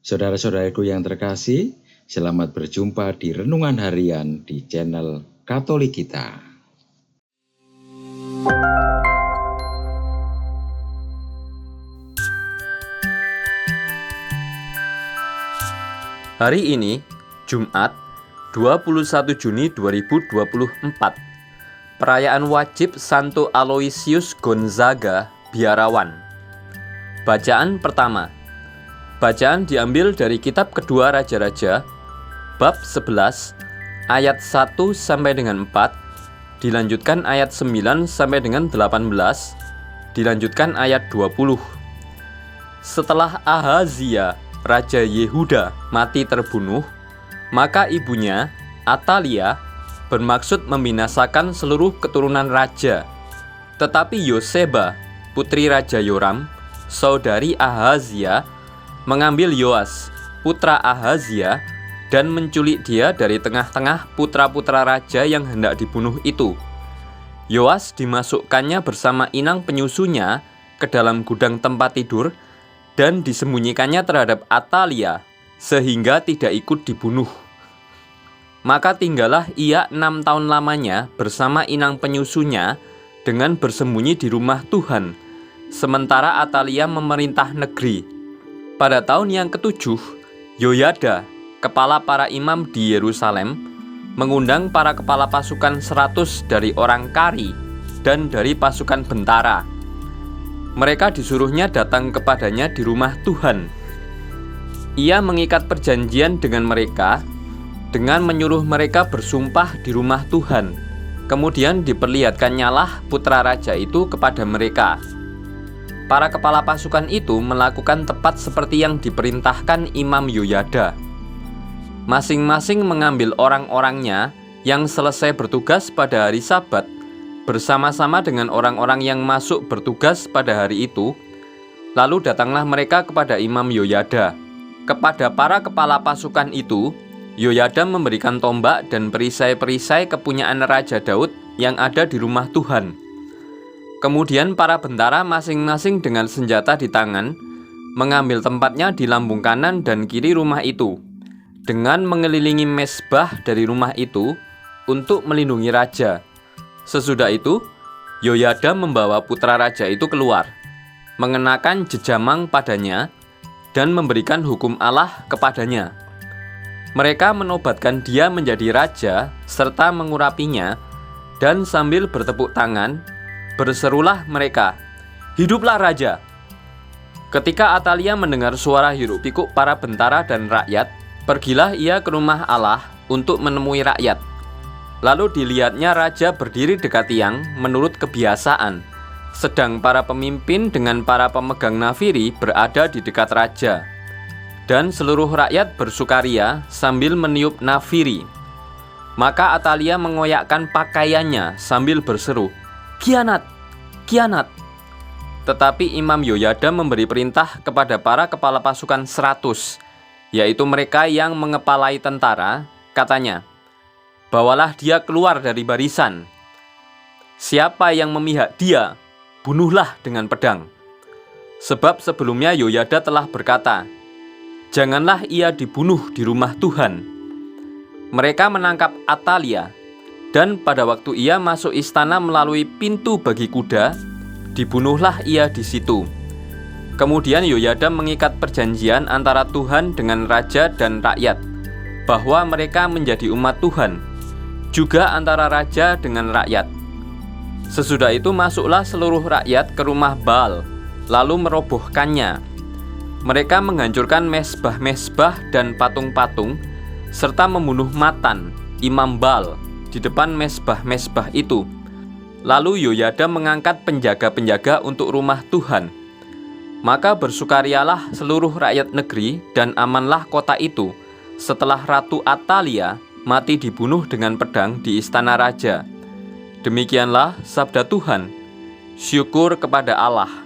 Saudara-saudaraku yang terkasih, selamat berjumpa di Renungan Harian di channel Katolik kita. Hari ini, Jumat, 21 Juni 2024, perayaan wajib Santo Aloysius Gonzaga, Biarawan. Bacaan pertama. Bacaan diambil dari kitab kedua Raja-Raja, bab 11, ayat 1 sampai dengan 4, dilanjutkan ayat 9 sampai dengan 18, dilanjutkan ayat 20. Setelah Ahazia, Raja Yehuda, mati terbunuh, maka ibunya, Atalia, bermaksud membinasakan seluruh keturunan raja. Tetapi Yoseba, putri Raja Yoram, saudari Ahazia, mengambil Yoas, putra Ahazia, dan menculik dia dari tengah-tengah putra-putra raja yang hendak dibunuh itu. Yoas dimasukkannya bersama inang penyusunya ke dalam gudang tempat tidur dan disembunyikannya terhadap Atalia, sehingga tidak ikut dibunuh. Maka tinggallah ia 6 tahun lamanya bersama inang penyusunya dengan bersembunyi di rumah Tuhan, sementara Atalia memerintah negeri. Pada tahun yang ke-7, Yoyada, kepala para imam di Yerusalem, mengundang para kepala pasukan 100 dari orang Kari dan dari pasukan bentara. Mereka disuruhnya datang kepadanya di rumah Tuhan. Ia mengikat perjanjian dengan mereka dengan menyuruh mereka bersumpah di rumah Tuhan. Kemudian diperlihatkannyalah putra raja itu kepada mereka. Para kepala pasukan itu melakukan tepat seperti yang diperintahkan Imam Yoyada. Masing-masing mengambil orang-orangnya yang selesai bertugas pada hari Sabat bersama-sama dengan orang-orang yang masuk bertugas pada hari itu. Lalu datanglah mereka kepada Imam Yoyada. Kepada para kepala pasukan itu, Yoyada memberikan tombak dan perisai-perisai kepunyaan Raja Daud yang ada di rumah Tuhan. Kemudian para bentara masing-masing dengan senjata di tangan mengambil tempatnya di lambung kanan dan kiri rumah itu, dengan mengelilingi mezbah dari rumah itu untuk melindungi raja. Sesudah itu, Yoyada membawa putra raja itu keluar, mengenakan jejamang padanya, dan memberikan hukum Allah kepadanya. Mereka menobatkan dia menjadi raja serta mengurapinya, dan sambil bertepuk tangan, berserulah mereka, "Hiduplah raja!" Ketika Atalia mendengar suara hiruk-pikuk para bentara dan rakyat, pergilah ia ke rumah Allah untuk menemui rakyat. Lalu dilihatnya raja berdiri dekat tiang menurut kebiasaan, sedang para pemimpin dengan para pemegang nafiri berada di dekat raja. Dan seluruh rakyat bersukaria sambil meniup nafiri. Maka Atalia mengoyakkan pakaiannya sambil berseru, "Kianat! Kianat!" Tetapi Imam Yoyada memberi perintah kepada para kepala pasukan 100, yaitu mereka yang mengepalai tentara, katanya, "Bawalah dia keluar dari barisan. Siapa yang memihak dia, bunuhlah dengan pedang." Sebab sebelumnya Yoyada telah berkata, "Janganlah ia dibunuh di rumah Tuhan." Mereka menangkap Atalia, dan pada waktu ia masuk istana melalui pintu bagi kuda, dibunuhlah ia di situ. Kemudian Yoyada mengikat perjanjian antara Tuhan dengan raja dan rakyat, bahwa mereka menjadi umat Tuhan, juga antara raja dengan rakyat. Sesudah itu masuklah seluruh rakyat ke rumah Baal, lalu merobohkannya. Mereka menghancurkan mezbah-mezbah dan patung-patung, serta membunuh Matan, imam Baal, di depan mezbah-mezbah itu. Lalu Yoyada mengangkat penjaga-penjaga untuk rumah Tuhan. Maka bersukarialah seluruh rakyat negeri dan amanlah kota itu setelah Ratu Atalia mati dibunuh dengan pedang di istana raja. Demikianlah sabda Tuhan. Syukur kepada Allah.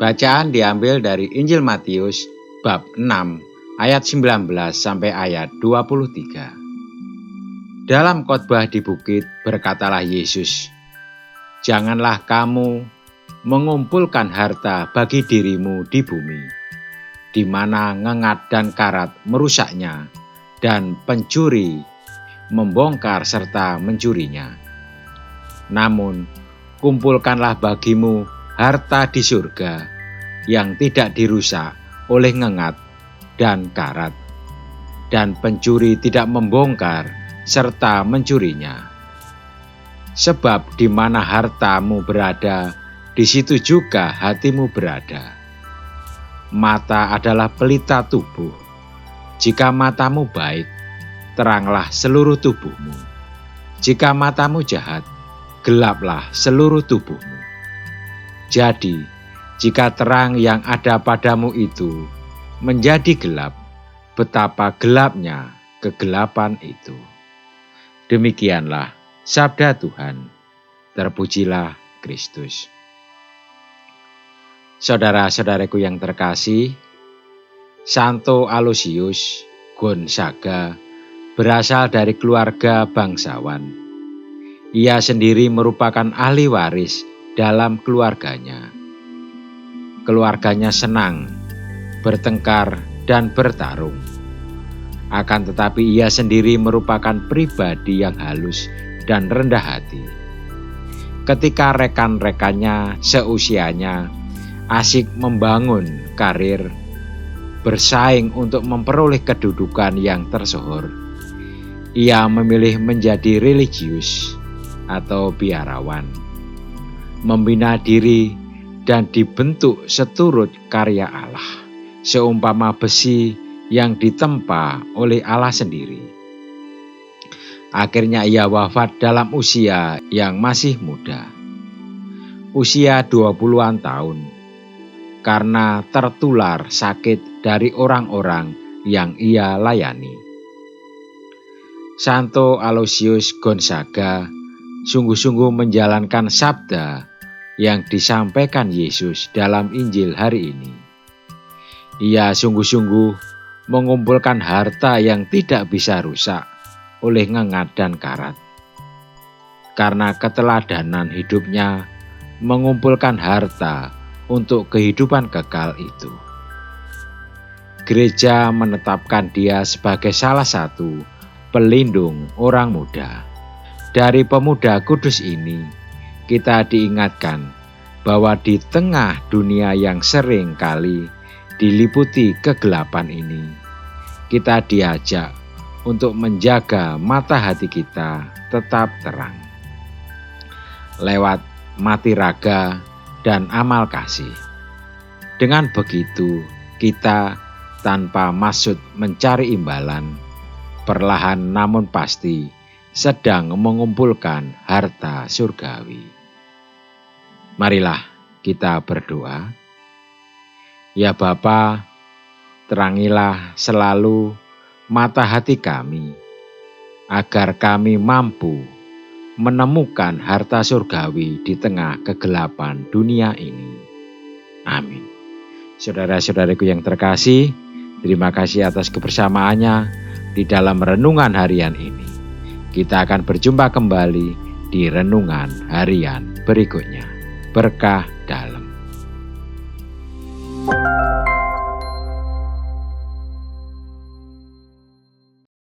Bacaan diambil dari Injil Matius bab 6 ayat 19 sampai ayat 23. Dalam khotbah di bukit berkatalah Yesus, "Janganlah kamu mengumpulkan harta bagi dirimu di bumi, di mana ngengat dan karat merusaknya, dan pencuri membongkar serta mencurinya. Namun, kumpulkanlah bagimu harta di surga yang tidak dirusak oleh ngengat dan karat, dan pencuri tidak membongkar serta mencurinya. Sebab di mana hartamu berada, di situ juga hatimu berada. Mata adalah pelita tubuh. Jika matamu baik, teranglah seluruh tubuhmu. Jika matamu jahat, gelaplah seluruh tubuhmu. Jadi, jika terang yang ada padamu itu menjadi gelap, betapa gelapnya kegelapan itu. Demikianlah sabda Tuhan. Terpujilah Kristus. Saudara-saudaraku yang terkasih, Santo Aloysius Gonzaga berasal dari keluarga bangsawan. Ia sendiri merupakan ahli waris dalam keluarganya. Keluarganya senang bertengkar dan bertarung. Akan tetapi ia sendiri merupakan pribadi yang halus dan rendah hati. Ketika rekan-rekannya seusianya asik membangun karir, bersaing untuk memperoleh kedudukan yang tersohor, ia memilih menjadi religius atau biarawan, membina diri dan dibentuk seturut karya Allah, seumpama besi yang ditempa oleh Allah sendiri. Akhirnya ia wafat dalam usia yang masih muda, usia 20-an tahun, karena tertular sakit dari orang-orang yang ia layani. Santo Aloysius Gonzaga sungguh-sungguh menjalankan sabda yang disampaikan Yesus dalam Injil hari ini. Ia sungguh-sungguh mengumpulkan harta yang tidak bisa rusak oleh ngengat dan karat. Karena keteladanan hidupnya mengumpulkan harta untuk kehidupan kekal itu. Gereja menetapkan dia sebagai salah satu pelindung orang muda. Dari pemuda kudus ini, kita diingatkan bahwa di tengah dunia yang sering kali diliputi kegelapan ini, kita diajak untuk menjaga mata hati kita tetap terang. Lewat mati raga dan amal kasih. Dengan begitu, kita tanpa maksud mencari imbalan, perlahan namun pasti sedang mengumpulkan harta surgawi. Marilah kita berdoa. Ya Bapa, terangilah selalu mata hati kami, agar kami mampu menemukan harta surgawi di tengah kegelapan dunia ini. Amin. Saudara-saudaraku yang terkasih, terima kasih atas kebersamaannya di dalam renungan harian ini. Kita akan berjumpa kembali di renungan harian berikutnya. Berkah dalam.